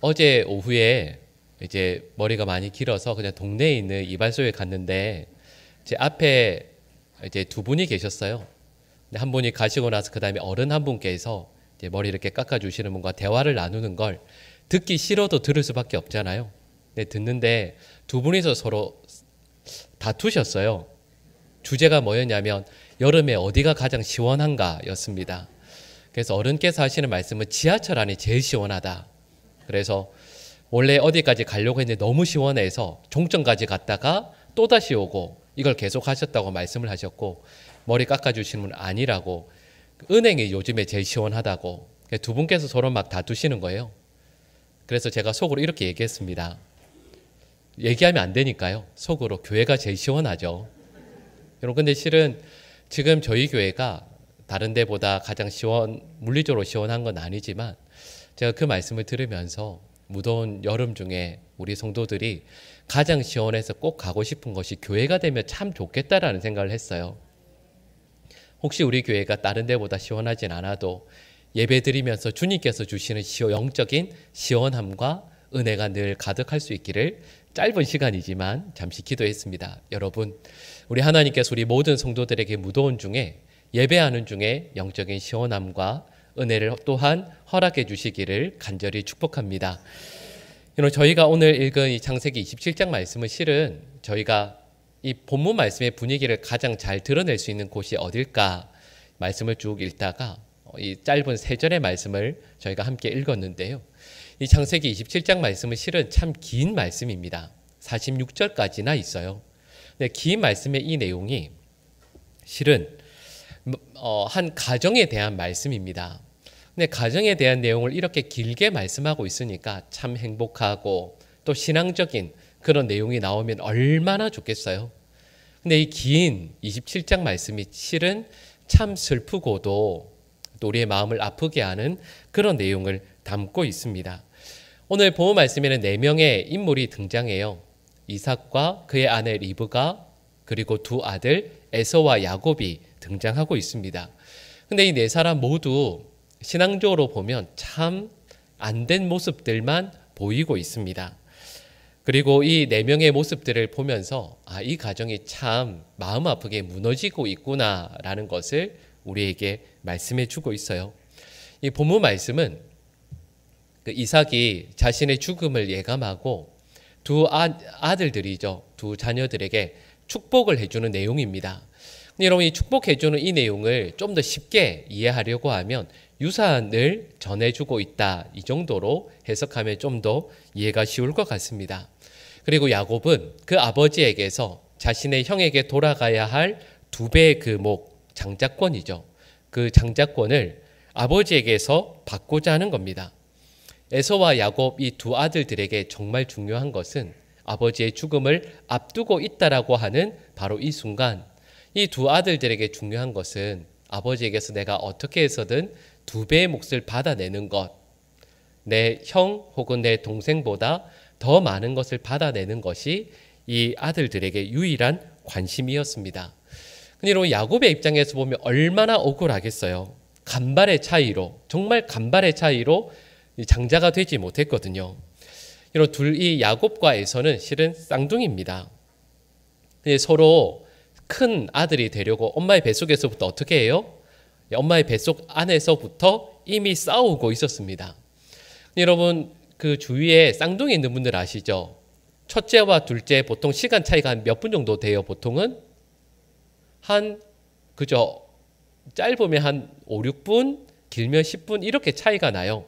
어제 오후에 이제 머리가 많이 길어서 그냥 동네에 있는 이발소에 갔는데 제 앞에 이제 두 분이 계셨어요. 근데 한 분이 가시고 나서 그 다음에 어른 한 분께서 이제 머리 이렇게 깎아주시는 분과 대화를 나누는 걸 듣기 싫어도 들을 수밖에 없잖아요. 근데 듣는데 두 분이서 서로 다투셨어요. 주제가 뭐였냐면 여름에 어디가 가장 시원한가 였습니다. 그래서 어른께서 하시는 말씀은 지하철 안이 제일 시원하다. 그래서 원래 어디까지 가려고 했는데 너무 시원해서 종점까지 갔다가 또다시 오고 이걸 계속 하셨다고 말씀을 하셨고, 머리 깎아주시는 분 아니라고, 은행이 요즘에 제일 시원하다고 두 분께서 서로 막 다투시는 거예요. 그래서 제가 속으로 이렇게 얘기했습니다. 얘기하면 안 되니까요. 속으로 교회가 제일 시원하죠. 여러분, 근데 실은 지금 저희 교회가 다른 데보다 가장 물리적으로 시원한 건 아니지만 제가 그 말씀을 들으면서 무더운 여름 중에 우리 성도들이 가장 시원해서 꼭 가고 싶은 것이 교회가 되면 참 좋겠다라는 생각을 했어요. 혹시 우리 교회가 다른 데보다 시원하진 않아도 예배 드리면서 주님께서 주시는 영적인 시원함과 은혜가 늘 가득할 수 있기를 짧은 시간이지만 잠시 기도했습니다. 여러분, 우리 하나님께서 우리 모든 성도들에게 무더운 중에 예배하는 중에 영적인 시원함과 은혜를 또한 허락해 주시기를 간절히 축복합니다. 저희가 오늘 읽은 이 창세기 27장 말씀은 실은 저희가 이 본문 말씀의 분위기를 가장 잘 드러낼 수 있는 곳이 어딜까 말씀을 쭉 읽다가 이 짧은 세 절의 말씀을 저희가 함께 읽었는데요. 이 창세기 27장 말씀은 실은 참 긴 말씀입니다. 46절까지나 있어요. 근데 긴 말씀의 이 내용이 실은 한 가정에 대한 말씀입니다. 근데 가정에 대한 내용을 이렇게 길게 말씀하고 있으니까 참 행복하고 또 신앙적인 그런 내용이 나오면 얼마나 좋겠어요. 근데 이 긴 27장 말씀이 실은 참 슬프고도 또 우리의 마음을 아프게 하는 그런 내용을 담고 있습니다. 오늘 본문 말씀에는 4명의 인물이 등장해요. 이삭과 그의 아내 리브가 그리고 두 아들 에서와 야곱이 등장하고 있습니다. 근데 이 네 사람 모두 신앙적으로 보면 참 안 된 모습들만 보이고 있습니다. 그리고 이 4명의 모습들을 보면서 이 가정이 참 마음 아프게 무너지고 있구나라는 것을 우리에게 말씀해 주고 있어요. 이 본문 말씀은 이삭이 자신의 죽음을 예감하고 두 아들들이죠. 두 자녀들에게 축복을 해주는 내용입니다. 여러분, 이 축복해주는 이 내용을 좀 더 쉽게 이해하려고 하면 유산을 전해주고 있다, 이 정도로 해석하면 좀 더 이해가 쉬울 것 같습니다. 그리고 야곱은 그 아버지에게서 자신의 형에게 돌아가야 할 2배의 그 장자권이죠. 그 장자권을 아버지에게서 받고자 하는 겁니다. 에서와 야곱 이 두 아들들에게 정말 중요한 것은 아버지의 죽음을 앞두고 있다라고 하는 바로 이 순간, 이 두 아들들에게 중요한 것은 아버지에게서 내가 어떻게 해서든 2배의 몫을 받아내는 것, 내 형 혹은 내 동생보다 더 많은 것을 받아내는 것이 이 아들들에게 유일한 관심이었습니다. 근데 여러분, 야곱의 입장에서 보면 얼마나 억울하겠어요. 간발의 차이로, 정말 간발의 차이로 장자가 되지 못했거든요. 여러분, 이 야곱과 에서는 실은 쌍둥이입니다. 근데 서로 큰 아들이 되려고 엄마의 뱃속에서부터 어떻게 해요? 엄마의 뱃속 안에서부터 이미 싸우고 있었습니다. 여러분, 그 주위에 쌍둥이 있는 분들 아시죠? 첫째와 둘째 보통 시간 차이가 한 몇 분 정도 돼요. 보통은 그죠? 짧으면 한 5, 6분, 길면 10분 이렇게 차이가 나요.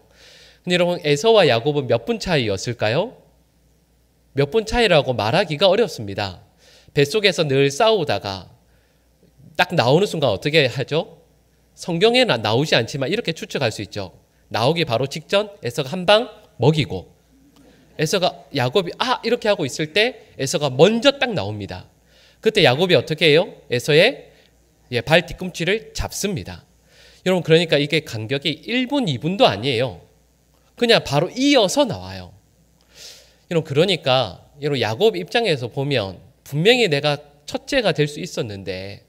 근데 여러분, 에서와 야곱은 몇 분 차이였을까요? 몇 분 차이라고 말하기가 어렵습니다. 뱃속에서 늘 싸우다가 딱 나오는 순간 어떻게 하죠? 성경에는 나오지 않지만 이렇게 추측할 수 있죠. 나오기 바로 직전 에서가 한 방 먹이고, 에서가 야곱이 이렇게 하고 있을 때 에서가 먼저 딱 나옵니다. 그때 야곱이 어떻게 해요? 에서의 발 뒤꿈치를 잡습니다. 여러분, 그러니까 이게 간격이 1분, 2분도 아니에요. 그냥 바로 이어서 나와요. 여러분, 그러니까 여러분, 야곱 입장에서 보면 분명히 내가 첫째가 될 수 있었는데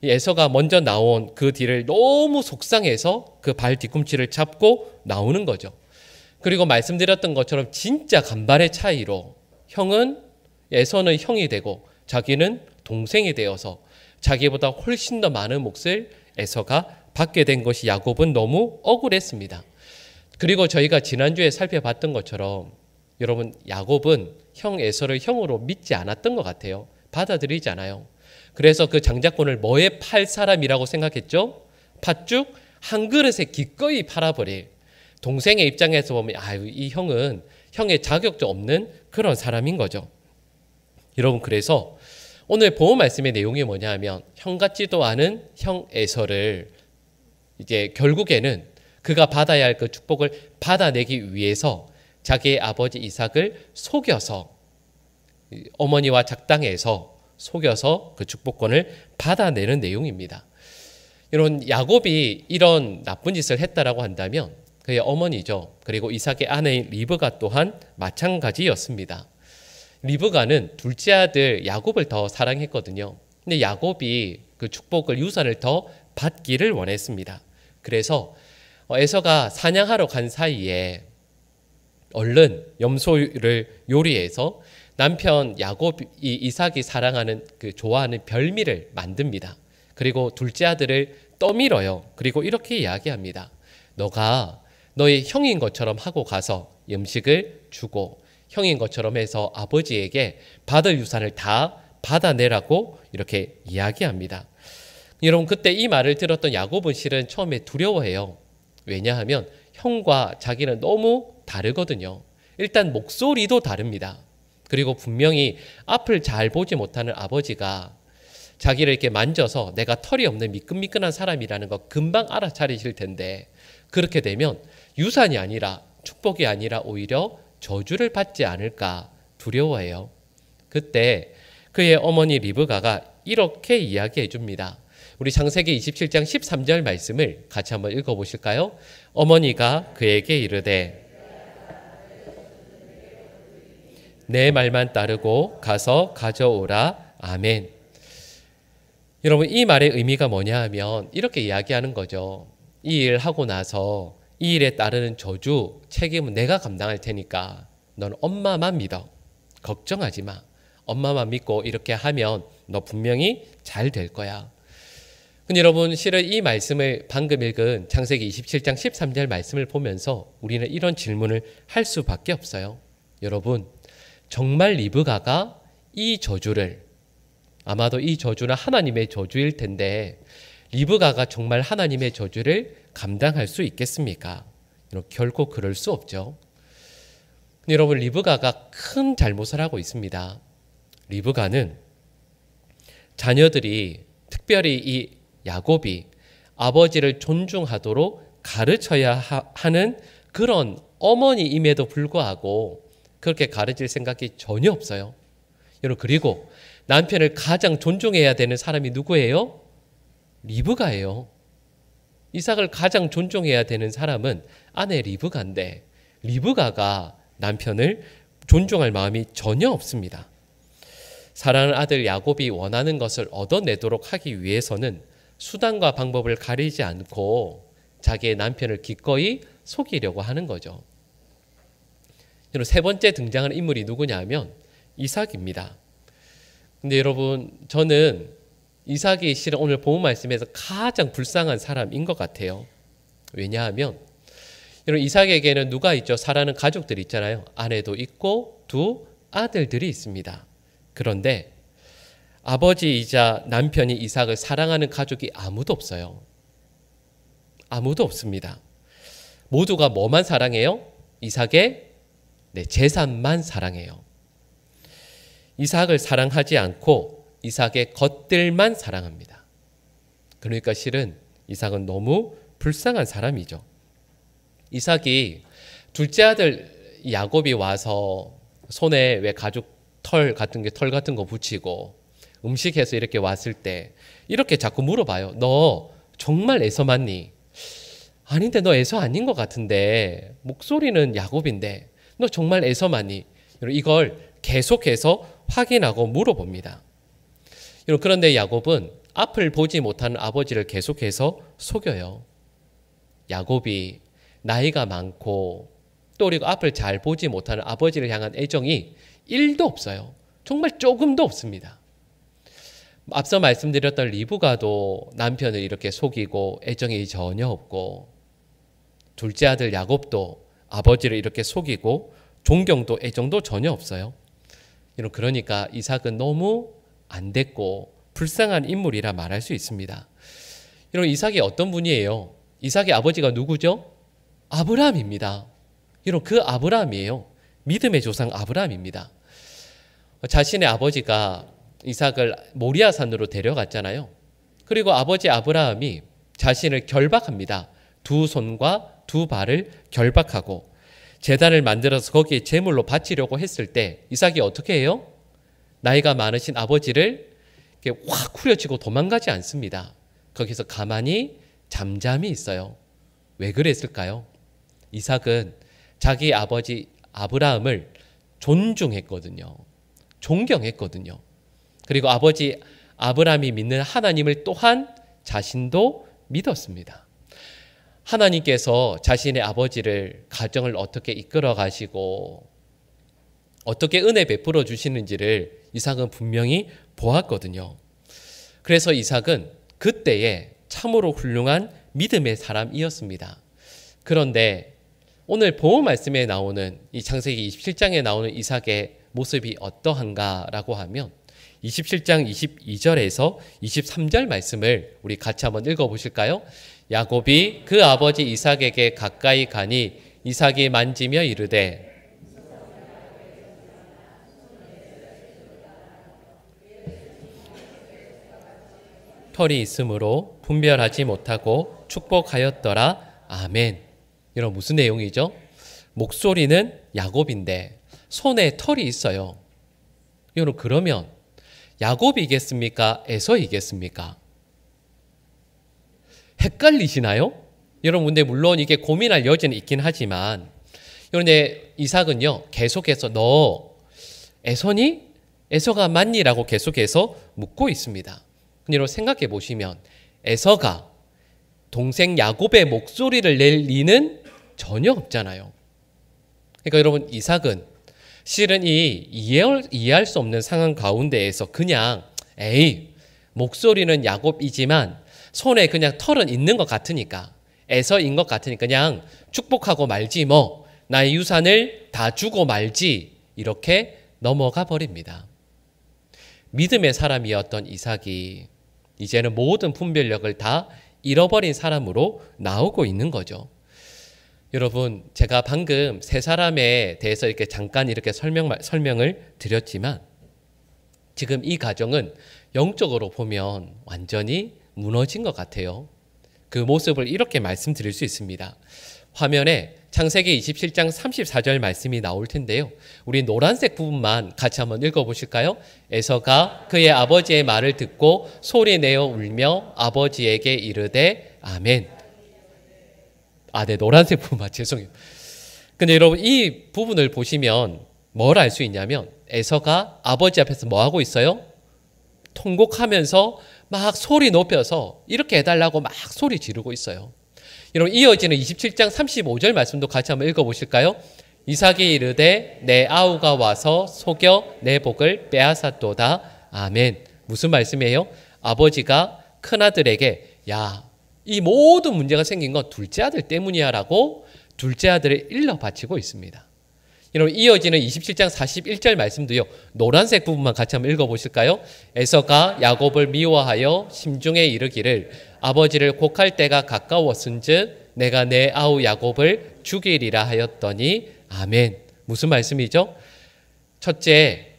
이 에서가 먼저 나온 그 뒤를 너무 속상해서 그 발 뒤꿈치를 잡고 나오는 거죠. 그리고 말씀드렸던 것처럼 진짜 간발의 차이로 에서는 형이 되고 자기는 동생이 되어서 자기보다 훨씬 더 많은 몫을 에서가 받게 된 것이 야곱은 너무 억울했습니다. 그리고 저희가 지난주에 살펴봤던 것처럼 여러분, 야곱은 형 에서를 형으로 믿지 않았던 것 같아요. 받아들이지 않아요. 그래서 그 장자권을 뭐에 팔 사람이라고 생각했죠? 팥죽 한 그릇에 기꺼이 팔아버릴, 동생의 입장에서 보면 이 형은 형의 자격도 없는 그런 사람인 거죠. 여러분, 그래서 오늘 보호 말씀의 내용이 뭐냐 하면 형 같지도 않은 형 에서를 이제 결국에는 그가 받아야 할 그 축복을 받아내기 위해서 자기의 아버지 이삭을 속여서, 어머니와 작당해서 속여서 그 축복권을 받아내는 내용입니다. 이런 야곱이 이런 나쁜 짓을 했다라고 한다면 그의 어머니죠. 그리고 이삭의 아내인 리브가 또한 마찬가지였습니다. 리브가는 둘째 아들 야곱을 더 사랑했거든요. 근데 야곱이 그 축복을, 유산을 더 받기를 원했습니다. 그래서 에서가 사냥하러 간 사이에 얼른 염소를 요리해서 남편 이삭이 사랑하는 좋아하는 별미를 만듭니다. 그리고 둘째 아들을 떠밀어요. 그리고 이렇게 이야기합니다. 너가 너의 형인 것처럼 하고 가서 음식을 주고 형인 것처럼 해서 아버지에게 받을 유산을 다 받아내라고 이렇게 이야기합니다. 여러분, 그때 이 말을 들었던 야곱은 실은 처음에 두려워해요. 왜냐하면 형과 자기는 너무 다르거든요. 일단 목소리도 다릅니다. 그리고 분명히 앞을 잘 보지 못하는 아버지가 자기를 이렇게 만져서 내가 털이 없는 미끈미끈한 사람이라는 거 금방 알아차리실 텐데, 그렇게 되면 유산이 아니라, 축복이 아니라 오히려 저주를 받지 않을까 두려워해요. 그때 그의 어머니 리브가가 이렇게 이야기해 줍니다. 우리 창세기 27장 13절 말씀을 같이 한번 읽어보실까요? 어머니가 그에게 이르되 내 말만 따르고 가서 가져오라. 아멘. 여러분, 이 말의 의미가 뭐냐 하면 이렇게 이야기하는 거죠. 이 일 하고 나서 이 일에 따르는 저주 책임은 내가 감당할 테니까 넌 엄마만 믿어. 걱정하지 마. 엄마만 믿고 이렇게 하면 너 분명히 잘 될 거야. 근데 여러분, 실은 이 말씀을 방금 읽은 창세기 27장 13절 말씀을 보면서 우리는 이런 질문을 할 수밖에 없어요. 여러분, 정말 리브가가 이 저주를, 아마도 이 저주는 하나님의 저주일 텐데 리브가가 정말 하나님의 저주를 감당할 수 있겠습니까? 결코 그럴 수 없죠. 근데 여러분, 리브가가 큰 잘못을 하고 있습니다. 리브가는 자녀들이, 특별히 이 야곱이 아버지를 존중하도록 가르쳐야 하는 그런 어머니임에도 불구하고 그렇게 가르칠 생각이 전혀 없어요. 여러분, 그리고 남편을 가장 존중해야 되는 사람이 누구예요? 리브가예요. 이삭을 가장 존중해야 되는 사람은 아내 리브가인데 리브가가 남편을 존중할 마음이 전혀 없습니다. 사랑하는 아들 야곱이 원하는 것을 얻어내도록 하기 위해서는 수단과 방법을 가리지 않고 자기의 남편을 기꺼이 속이려고 하는 거죠. 세 번째 등장하는 인물이 누구냐 하면 이삭입니다. 근데 여러분, 저는 이삭이 실은 오늘 본문 말씀에서 가장 불쌍한 사람인 것 같아요. 왜냐하면 여러분, 이삭에게는 누가 있죠? 사랑하는 가족들이 있잖아요. 아내도 있고 두 아들들이 있습니다. 그런데 아버지이자 남편이 이삭을 사랑하는 가족이 아무도 없어요. 아무도 없습니다. 모두가 뭐만 사랑해요? 이삭의 재산만 사랑해요. 이삭을 사랑하지 않고 이삭의 것들만 사랑합니다. 그러니까 실은 이삭은 너무 불쌍한 사람이죠. 이삭이 둘째 아들 야곱이 와서 손에 왜 가죽 털 같은 거 붙이고 음식해서 이렇게 왔을 때 이렇게 자꾸 물어봐요. 너 정말 에서 맞니? 아닌데, 너 에서 아닌 것 같은데, 목소리는 야곱인데 너 정말 에서 맞니? 이걸 계속해서 확인하고 물어봅니다. 그런데 야곱은 앞을 보지 못하는 아버지를 계속해서 속여요. 야곱이 나이가 많고 또 그리고 앞을 잘 보지 못하는 아버지를 향한 애정이 1도 없어요. 정말 조금도 없습니다. 앞서 말씀드렸던 리브가도 남편을 이렇게 속이고 애정이 전혀 없고, 둘째 아들 야곱도 아버지를 이렇게 속이고 존경도 애정도 전혀 없어요. 그러니까 이삭은 너무 안 됐고 불쌍한 인물이라 말할 수 있습니다. 이삭이 어떤 분이에요? 이삭의 아버지가 누구죠? 아브라함입니다. 그 아브라함이에요. 믿음의 조상 아브라함입니다. 자신의 아버지가 이삭을 모리아산으로 데려갔잖아요. 그리고 아버지 아브라함이 자신을 결박합니다. 두 손과 두 발을 결박하고 제단을 만들어서 거기에 제물로 바치려고 했을 때 이삭이 어떻게 해요? 나이가 많으신 아버지를 이렇게 확 후려치고 도망가지 않습니다. 거기서 가만히 잠잠히 있어요. 왜 그랬을까요? 이삭은 자기 아버지 아브라함을 존중했거든요. 존경했거든요. 그리고 아버지 아브라함이 믿는 하나님을 또한 자신도 믿었습니다. 하나님께서 자신의 아버지를 가정을 어떻게 이끌어 가시고 어떻게 은혜 베풀어 주시는지를 이삭은 분명히 보았거든요. 그래서 이삭은 그때에 참으로 훌륭한 믿음의 사람이었습니다. 그런데 오늘 보호 말씀에 나오는 이 창세기 27장에 나오는 이삭의 모습이 어떠한가라고 하면 27장 22절에서 23절 말씀을 우리 같이 한번 읽어보실까요? 야곱이 그 아버지 이삭에게 가까이 가니 이삭이 만지며 이르되 털이 있으므로 분별하지 못하고 축복하였더라. 아멘. 이런 무슨 내용이죠? 목소리는 야곱인데 손에 털이 있어요. 여러분, 그러면 야곱이겠습니까? 에서이겠습니까? 헷갈리시나요? 여러분, 근데 물론 이게 고민할 여지는 있긴 하지만, 그런데 이삭은요, 계속해서 너 에서니? 에서가 맞니? 라고 계속해서 묻고 있습니다. 근데 여러분 생각해 보시면 에서가 동생 야곱의 목소리를 낼 리는 전혀 없잖아요. 그러니까 여러분, 이삭은 실은 이해할 수 없는 상황 가운데에서 그냥 에이, 목소리는 야곱이지만 손에 그냥 털은 있는 것 같으니까, 에서인 것 같으니까 그냥 축복하고 말지, 뭐 나의 유산을 다 주고 말지, 이렇게 넘어가 버립니다. 믿음의 사람이었던 이삭이 이제는 모든 분별력을 다 잃어버린 사람으로 나오고 있는 거죠. 여러분, 제가 방금 세 사람에 대해서 이렇게 잠깐 이렇게 설명을 드렸지만 지금 이 가정은 영적으로 보면 완전히 무너진 것 같아요. 그 모습을 이렇게 말씀드릴 수 있습니다. 화면에 창세기 27장 34절 말씀이 나올 텐데요. 우리 노란색 부분만 같이 한번 읽어보실까요? 에서가 그의 아버지의 말을 듣고 소리내어 울며 아버지에게 이르되 아멘. 네, 노란색 부분만 죄송해요. 근데 여러분, 이 부분을 보시면 뭘 알 수 있냐면 에서가 아버지 앞에서 뭐 하고 있어요? 통곡하면서 막 소리 높여서 이렇게 해달라고 막 소리 지르고 있어요. 여러분, 이어지는 27장 35절 말씀도 같이 한번 읽어보실까요? 이삭이 이르되 내 아우가 와서 속여 내 복을 빼앗았도다. 아멘. 무슨 말씀이에요? 아버지가 큰아들에게 야, 이 모든 문제가 생긴 건 둘째 아들 때문이야 라고 둘째 아들을 일러 바치고 있습니다. 여러분, 이어지는 27장 41절 말씀도요, 노란색 부분만 같이 한번 읽어보실까요? 에서가 야곱을 미워하여 심중에 이르기를 아버지를 곡할 때가 가까웠은즉 내가 내 아우 야곱을 죽이리라 하였더니 아멘. 무슨 말씀이죠? 첫째,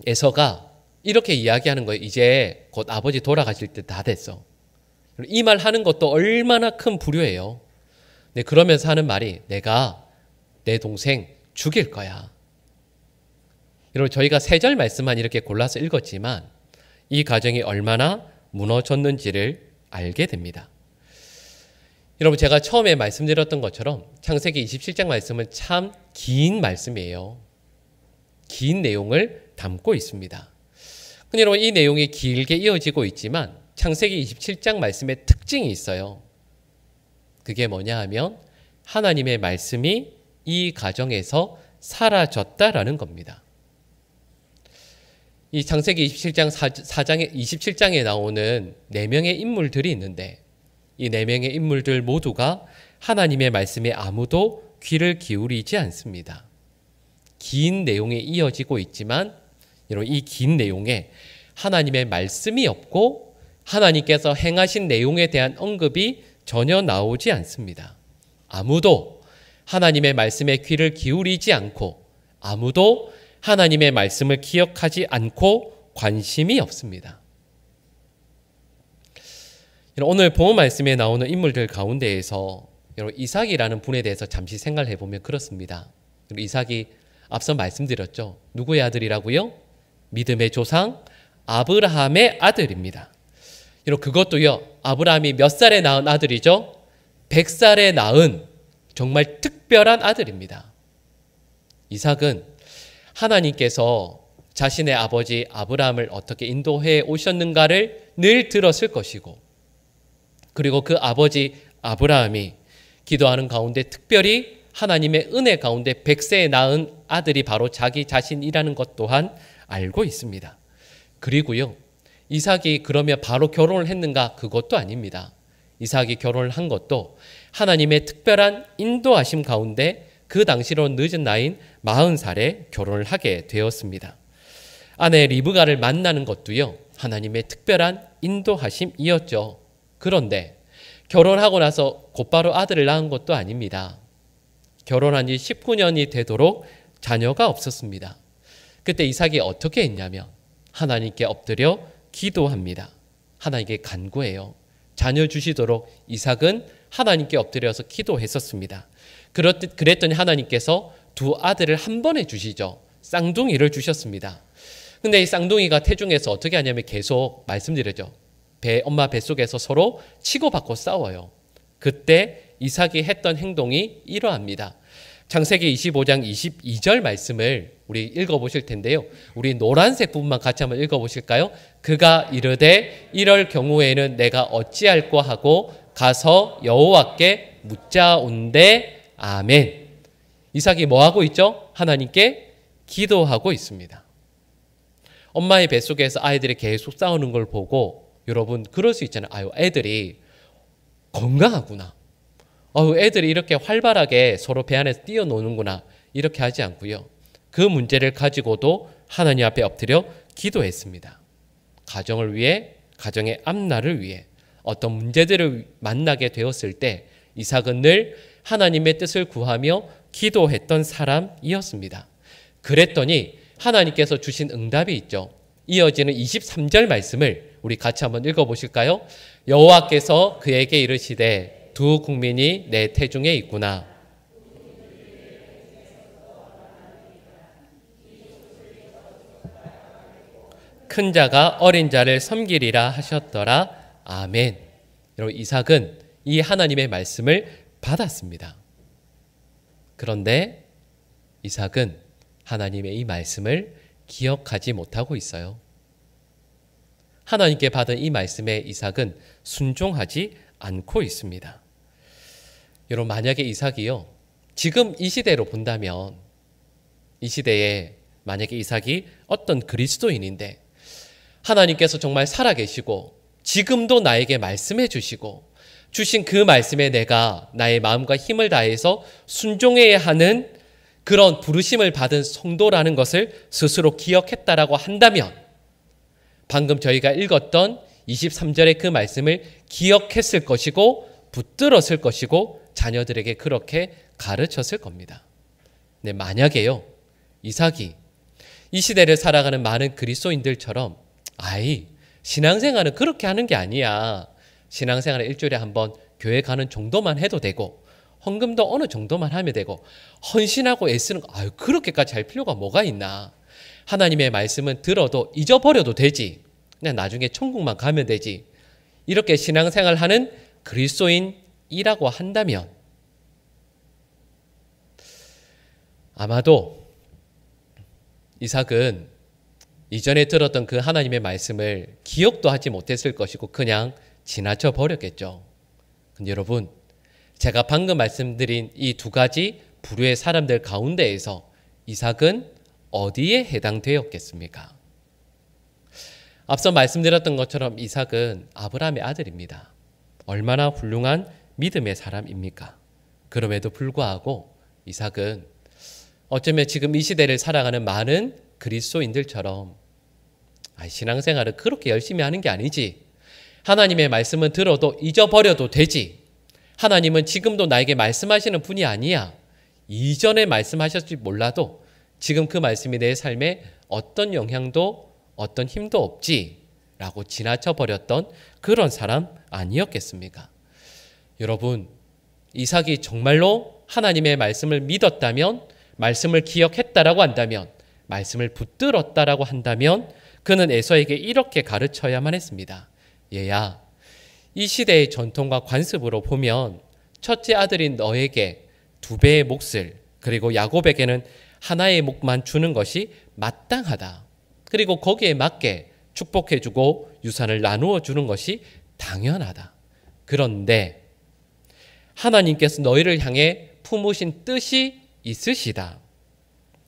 에서가 이렇게 이야기하는 거예요. 이제 곧 아버지 돌아가실 때 다 됐어. 이 말 하는 것도 얼마나 큰 불효예요. 네, 그러면서 하는 말이 내가 내 동생 죽일 거야. 여러분, 저희가 세 절 말씀만 이렇게 골라서 읽었지만 이 가정이 얼마나 무너졌는지를 알게 됩니다. 여러분, 제가 처음에 말씀드렸던 것처럼 창세기 27장 말씀은 참 긴 말씀이에요. 긴 내용을 담고 있습니다. 근데 여러분, 이 내용이 길게 이어지고 있지만 창세기 27장 말씀의 특징이 있어요. 그게 뭐냐 하면 하나님의 말씀이 이 가정에서 사라졌다라는 겁니다. 이 창세기 27장에 나오는 4명의 인물들이 있는데 이 4명의 인물들 모두가 하나님의 말씀에 아무도 귀를 기울이지 않습니다. 긴 내용에 이어지고 있지만 이 긴 내용에 하나님의 말씀이 없고 하나님께서 행하신 내용에 대한 언급이 전혀 나오지 않습니다. 아무도 하나님의 말씀에 귀를 기울이지 않고 아무도 하나님의 말씀을 기억하지 않고 관심이 없습니다. 오늘 본문 말씀에 나오는 인물들 가운데에서 이삭이라는 분에 대해서 잠시 생각을 해보면 그렇습니다. 이삭이 앞서 말씀드렸죠. 누구의 아들이라고요? 믿음의 조상 아브라함의 아들입니다. 그것도요, 아브라함이 몇 살에 낳은 아들이죠? 100살에 낳은 정말 특별한 아들입니다. 이삭은 하나님께서 자신의 아버지 아브라함을 어떻게 인도해 오셨는가를 늘 들었을 것이고, 그리고 그 아버지 아브라함이 기도하는 가운데 특별히 하나님의 은혜 가운데 100세에 낳은 아들이 바로 자기 자신이라는 것 또한 알고 있습니다. 그리고요, 이삭이 그러면 바로 결혼을 했는가? 그것도 아닙니다. 이삭이 결혼을 한 것도 하나님의 특별한 인도하심 가운데 그 당시로 늦은 나이인 40살에 결혼을 하게 되었습니다. 아내 리브가를 만나는 것도요, 하나님의 특별한 인도하심이었죠. 그런데 결혼하고 나서 곧바로 아들을 낳은 것도 아닙니다. 결혼한 지 19년이 되도록 자녀가 없었습니다. 그때 이삭이 어떻게 했냐면 하나님께 엎드려 기도합니다. 하나님께 간구해요. 자녀 주시도록 이삭은 하나님께 엎드려서 기도했었습니다. 그랬더니 하나님께서 두 아들을 한 번에 주시죠. 쌍둥이를 주셨습니다. 근데 이 쌍둥이가 태중에서 어떻게 하냐면 계속 말씀드렸죠. 엄마 뱃속에서 서로 치고받고 싸워요. 그때 이삭이 했던 행동이 이러합니다. 창세기 25장 22절 말씀을 우리 읽어보실 텐데요. 우리 노란색 부분만 같이 한번 읽어보실까요? 그가 이르되 이럴 경우에는 내가 어찌할꼬 하고 가서 여호와께 묻자온대. 아멘. 이삭이 뭐하고 있죠? 하나님께 기도하고 있습니다. 엄마의 뱃속에서 아이들이 계속 싸우는 걸 보고 여러분 그럴 수 있잖아요. 아유, 애들이 건강하구나. 애들이 이렇게 활발하게 서로 배 안에서 뛰어노는구나. 이렇게 하지 않고요. 그 문제를 가지고도 하나님 앞에 엎드려 기도했습니다. 가정을 위해, 가정의 앞날을 위해 어떤 문제들을 만나게 되었을 때 이삭은 늘 하나님의 뜻을 구하며 기도했던 사람이었습니다. 그랬더니 하나님께서 주신 응답이 있죠. 이어지는 23절 말씀을 우리 같이 한번 읽어보실까요? 여호와께서 그에게 이르시되 두 국민이 내 태중에 있구나. 큰 자가 어린 자를 섬기리라 하셨더라. 아멘. 여러분 이삭은 이 하나님의 말씀을 받았습니다. 그런데 이삭은 하나님의 이 말씀을 기억하지 못하고 있어요. 하나님께 받은 이 말씀에 이삭은 순종하지 않고 있습니다. 여러분 만약에 이삭이요, 지금 이 시대로 본다면 이 시대에 만약에 이삭이 어떤 그리스도인인데 하나님께서 정말 살아계시고 지금도 나에게 말씀해 주시고 주신 그 말씀에 내가 나의 마음과 힘을 다해서 순종해야 하는 그런 부르심을 받은 성도라는 것을 스스로 기억했다라고 한다면 방금 저희가 읽었던 23절의 그 말씀을 기억했을 것이고 붙들었을 것이고 자녀들에게 그렇게 가르쳤을 겁니다. 네, 만약에요, 이삭이 이 시대를 살아가는 많은 그리스도인들처럼 신앙생활은 그렇게 하는 게 아니야. 신앙생활은 일주일에 한 번 교회 가는 정도만 해도 되고 헌금도 어느 정도만 하면 되고 헌신하고 애쓰는 거 그렇게까지 할 필요가 뭐가 있나. 하나님의 말씀은 들어도 잊어버려도 되지. 그냥 나중에 천국만 가면 되지. 이렇게 신앙생활하는 그리스도인이라고 한다면 아마도 이삭은 이전에 들었던 그 하나님의 말씀을 기억도 하지 못했을 것이고 그냥 지나쳐 버렸겠죠. 근데 여러분 제가 방금 말씀드린 이 두 가지 불후의 사람들 가운데에서 이삭은 어디에 해당되었겠습니까? 앞서 말씀드렸던 것처럼 이삭은 아브라함의 아들입니다. 얼마나 훌륭한 믿음의 사람입니까? 그럼에도 불구하고 이삭은 어쩌면 지금 이 시대를 살아가는 많은 그리스도인들처럼 신앙생활을 그렇게 열심히 하는 게 아니지. 하나님의 말씀은 들어도 잊어버려도 되지. 하나님은 지금도 나에게 말씀하시는 분이 아니야. 이전에 말씀하셨을지 몰라도 지금 그 말씀이 내 삶에 어떤 영향도 어떤 힘도 없지 라고 지나쳐 버렸던 그런 사람 아니었겠습니까? 여러분, 이삭이 정말로 하나님의 말씀을 믿었다면, 말씀을 기억했다라고 한다면, 말씀을 붙들었다라고 한다면 그는 에서에게 이렇게 가르쳐야만 했습니다. 얘야, 이 시대의 전통과 관습으로 보면 첫째 아들인 너에게 2배의 몫을, 그리고 야곱에게는 하나의 몫만 주는 것이 마땅하다. 그리고 거기에 맞게 축복해주고 유산을 나누어 주는 것이 당연하다. 그런데 하나님께서 너희를 향해 품으신 뜻이 있으시다.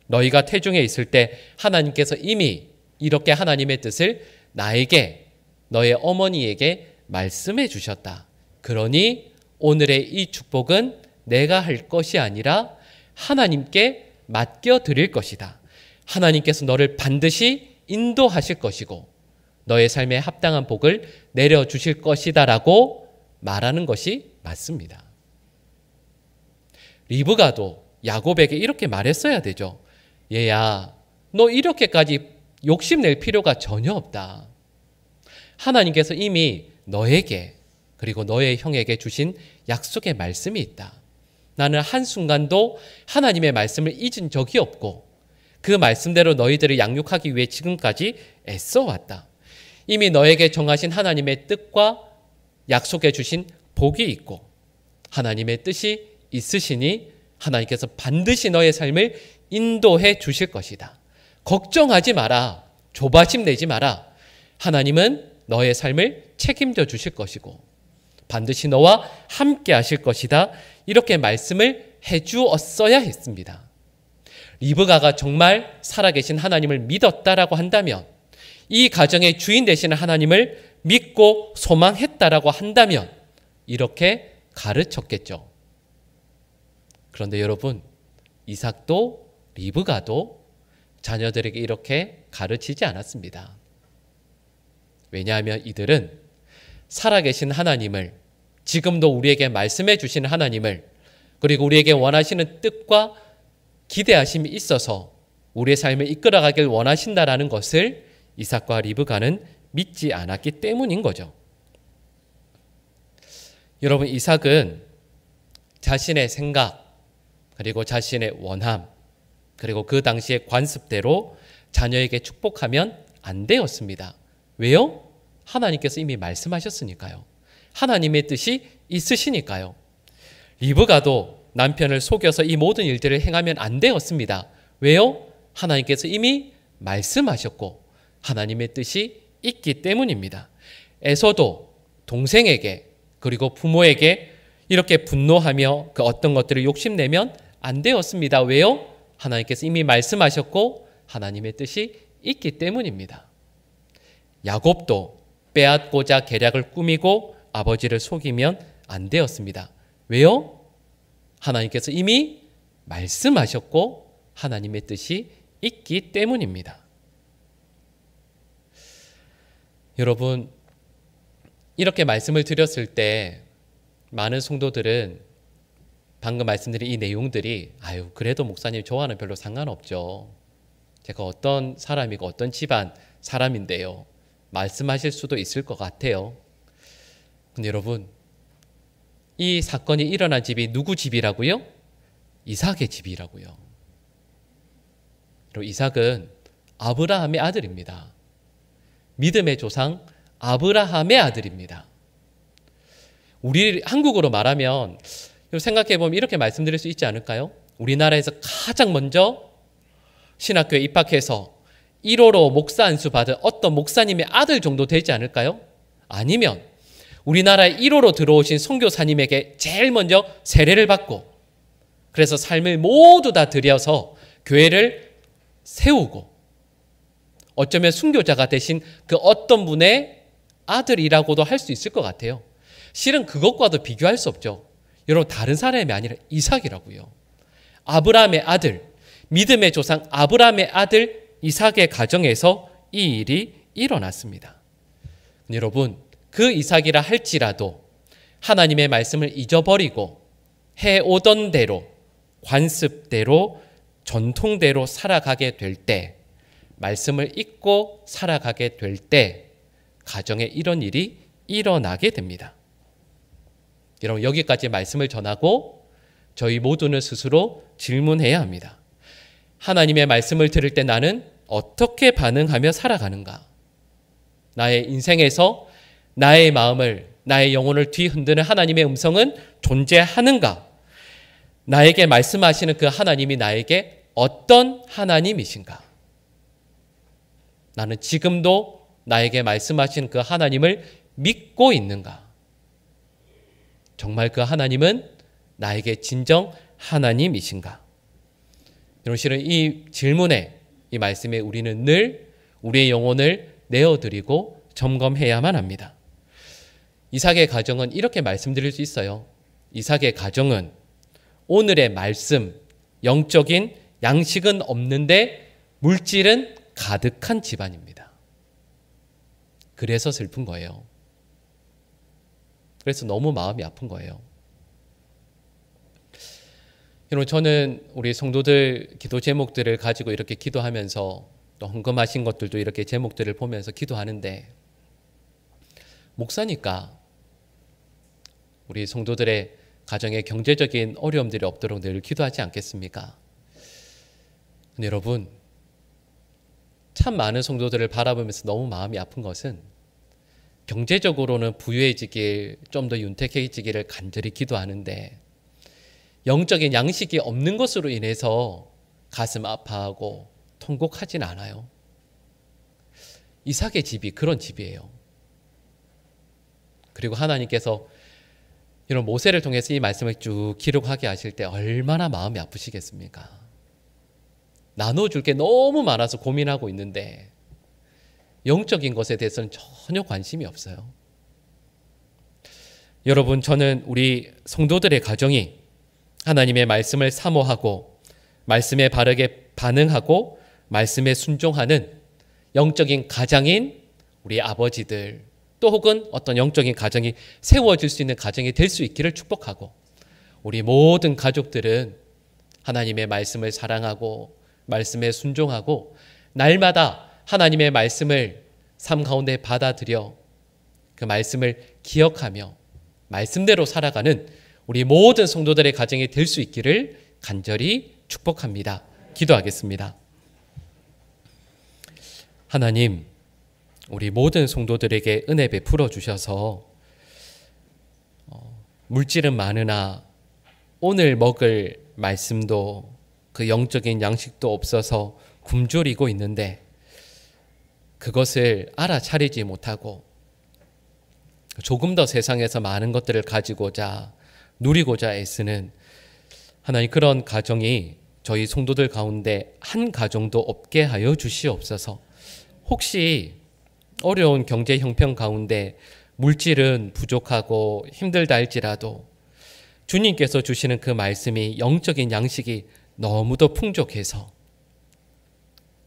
너희가 태중에 있을 때 하나님께서 이미 이렇게 하나님의 뜻을 나에게, 너의 어머니에게 말씀해 주셨다. 그러니 오늘의 이 축복은 내가 할 것이 아니라 하나님께 맡겨드릴 것이다. 하나님께서 너를 반드시 인도하실 것이고 너의 삶에 합당한 복을 내려주실 것이다 라고 말하는 것이 맞습니다. 리브가도 야곱에게 이렇게 말했어야 되죠. 얘야, 너 이렇게까지 욕심낼 필요가 전혀 없다. 하나님께서 이미 너에게 그리고 너의 형에게 주신 약속의 말씀이 있다. 나는 한순간도 하나님의 말씀을 잊은 적이 없고 그 말씀대로 너희들을 양육하기 위해 지금까지 애써왔다. 이미 너에게 정하신 하나님의 뜻과 약속해 주신 복이 있고 하나님의 뜻이 있으시니 하나님께서 반드시 너의 삶을 인도해 주실 것이다. 걱정하지 마라. 조바심 내지 마라. 하나님은 너의 삶을 책임져 주실 것이고 반드시 너와 함께 하실 것이다. 이렇게 말씀을 해 주었어야 했습니다. 리브가가 정말 살아계신 하나님을 믿었다라고 한다면, 이 가정의 주인 되시는 하나님을 믿고 소망했다라고 한다면 이렇게 가르쳤겠죠. 그런데 여러분, 이삭도 리브가도 자녀들에게 이렇게 가르치지 않았습니다. 왜냐하면 이들은 살아계신 하나님을, 지금도 우리에게 말씀해 주시는 하나님을, 그리고 우리에게 원하시는 뜻과 기대하심이 있어서 우리의 삶을 이끌어가길 원하신다라는 것을 이삭과 리브가는 믿지 않았기 때문인 거죠. 여러분, 이삭은 자신의 생각, 그리고 자신의 원함, 그리고 그 당시의 관습대로 자녀에게 축복하면 안 되었습니다. 왜요? 하나님께서 이미 말씀하셨으니까요. 하나님의 뜻이 있으시니까요. 리브가도 남편을 속여서 이 모든 일들을 행하면 안 되었습니다. 왜요? 하나님께서 이미 말씀하셨고 하나님의 뜻이 있기 때문입니다. 에서도 동생에게 그리고 부모에게 이렇게 분노하며 그 어떤 것들을 욕심내면 안 되었습니다. 왜요? 하나님께서 이미 말씀하셨고 하나님의 뜻이 있기 때문입니다. 야곱도 빼앗고자 계략을 꾸미고 아버지를 속이면 안 되었습니다. 왜요? 하나님께서 이미 말씀하셨고 하나님의 뜻이 있기 때문입니다. 여러분, 이렇게 말씀을 드렸을 때 많은 성도들은 방금 말씀드린 이 내용들이 그래도 목사님 저와는 별로 상관없죠. 제가 어떤 사람이고 어떤 집안 사람인데요. 말씀하실 수도 있을 것 같아요. 근데 여러분, 이 사건이 일어난 집이 누구 집이라고요? 이삭의 집이라고요. 그리고 이삭은 아브라함의 아들입니다. 믿음의 조상 아브라함의 아들입니다. 우리 한국어로 말하면 생각해보면 이렇게 말씀드릴 수 있지 않을까요? 우리나라에서 가장 먼저 신학교에 입학해서 1호로 목사 안수 받은 어떤 목사님의 아들 정도 되지 않을까요? 아니면 우리나라에 1호로 들어오신 선교사님에게 제일 먼저 세례를 받고 그래서 삶을 모두 다 들여서 교회를 세우고 어쩌면 순교자가 되신 그 어떤 분의 아들이라고도 할 수 있을 것 같아요. 실은 그것과도 비교할 수 없죠. 여러분, 다른 사람이 아니라 이삭이라고요. 아브라함의 아들, 믿음의 조상 아브라함의 아들 이삭의 가정에서 이 일이 일어났습니다. 여러분, 그 이삭이라 할지라도 하나님의 말씀을 잊어버리고 해오던 대로, 관습대로, 전통대로 살아가게 될 때, 말씀을 잊고 살아가게 될 때 가정에 이런 일이 일어나게 됩니다. 여러분, 여기까지 말씀을 전하고 저희 모두는 스스로 질문해야 합니다. 하나님의 말씀을 들을 때 나는 어떻게 반응하며 살아가는가? 나의 인생에서 나의 마음을, 나의 영혼을 뒤흔드는 하나님의 음성은 존재하는가? 나에게 말씀하시는 그 하나님이 나에게 어떤 하나님이신가? 나는 지금도 나에게 말씀하시는 그 하나님을 믿고 있는가? 정말 그 하나님은 나에게 진정 하나님이신가? 여러분, 실은 이 질문에, 이 말씀에 우리는 늘 우리의 영혼을 내어드리고 점검해야만 합니다. 이삭의 가정은 이렇게 말씀드릴 수 있어요. 이삭의 가정은 오늘의 말씀, 영적인 양식은 없는데 물질은 가득한 집안입니다. 그래서 슬픈 거예요. 그래서 너무 마음이 아픈 거예요. 여러분, 저는 우리 성도들 기도 제목들을 가지고 이렇게 기도하면서 또 헌금하신 것들도 이렇게 제목들을 보면서 기도하는데, 목사니까 우리 성도들의 가정에 경제적인 어려움들이 없도록 늘 기도하지 않겠습니까? 근데 여러분, 참 많은 성도들을 바라보면서 너무 마음이 아픈 것은 경제적으로는 부유해지길, 좀 더 윤택해지기를 간절히 기도하는데 영적인 양식이 없는 것으로 인해서 가슴 아파하고 통곡하진 않아요. 이삭의 집이 그런 집이에요. 그리고 하나님께서 이런 모세를 통해서 이 말씀을 쭉 기록하게 하실 때 얼마나 마음이 아프시겠습니까? 나눠줄 게 너무 많아서 고민하고 있는데 영적인 것에 대해서는 전혀 관심이 없어요. 여러분, 저는 우리 성도들의 가정이 하나님의 말씀을 사모하고 말씀에 바르게 반응하고 말씀에 순종하는 영적인 가장인 우리 아버지들, 또 혹은 어떤 영적인 가정이 세워질 수 있는 가정이 될 수 있기를 축복하고, 우리 모든 가족들은 하나님의 말씀을 사랑하고 말씀에 순종하고 날마다 하나님의 말씀을 삶 가운데 받아들여 그 말씀을 기억하며 말씀대로 살아가는 우리 모든 성도들의 가정이 될 수 있기를 간절히 축복합니다. 기도하겠습니다. 하나님, 우리 모든 성도들에게 은혜 베풀어 주셔서 물질은 많으나 오늘 먹을 말씀도 그 영적인 양식도 없어서 굶주리고 있는데 그것을 알아차리지 못하고 조금 더 세상에서 많은 것들을 가지고자 누리고자 애쓰는 하나님, 그런 가정이 저희 성도들 가운데 한 가정도 없게 하여 주시옵소서. 혹시 어려운 경제 형편 가운데 물질은 부족하고 힘들다 할지라도 주님께서 주시는 그 말씀이, 영적인 양식이 너무도 풍족해서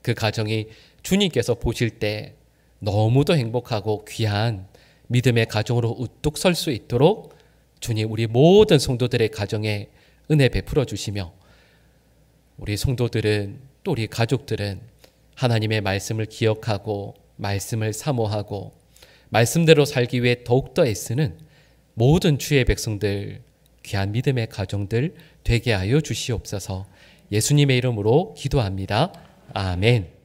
그 가정이 주님께서 보실 때 너무도 행복하고 귀한 믿음의 가정으로 우뚝 설 수 있도록 주님, 우리 모든 성도들의 가정에 은혜 베풀어 주시며 우리 성도들은, 또 우리 가족들은 하나님의 말씀을 기억하고 말씀을 사모하고 말씀대로 살기 위해 더욱더 애쓰는 모든 주의 백성들, 귀한 믿음의 가정들 되게 하여 주시옵소서. 예수님의 이름으로 기도합니다. 아멘.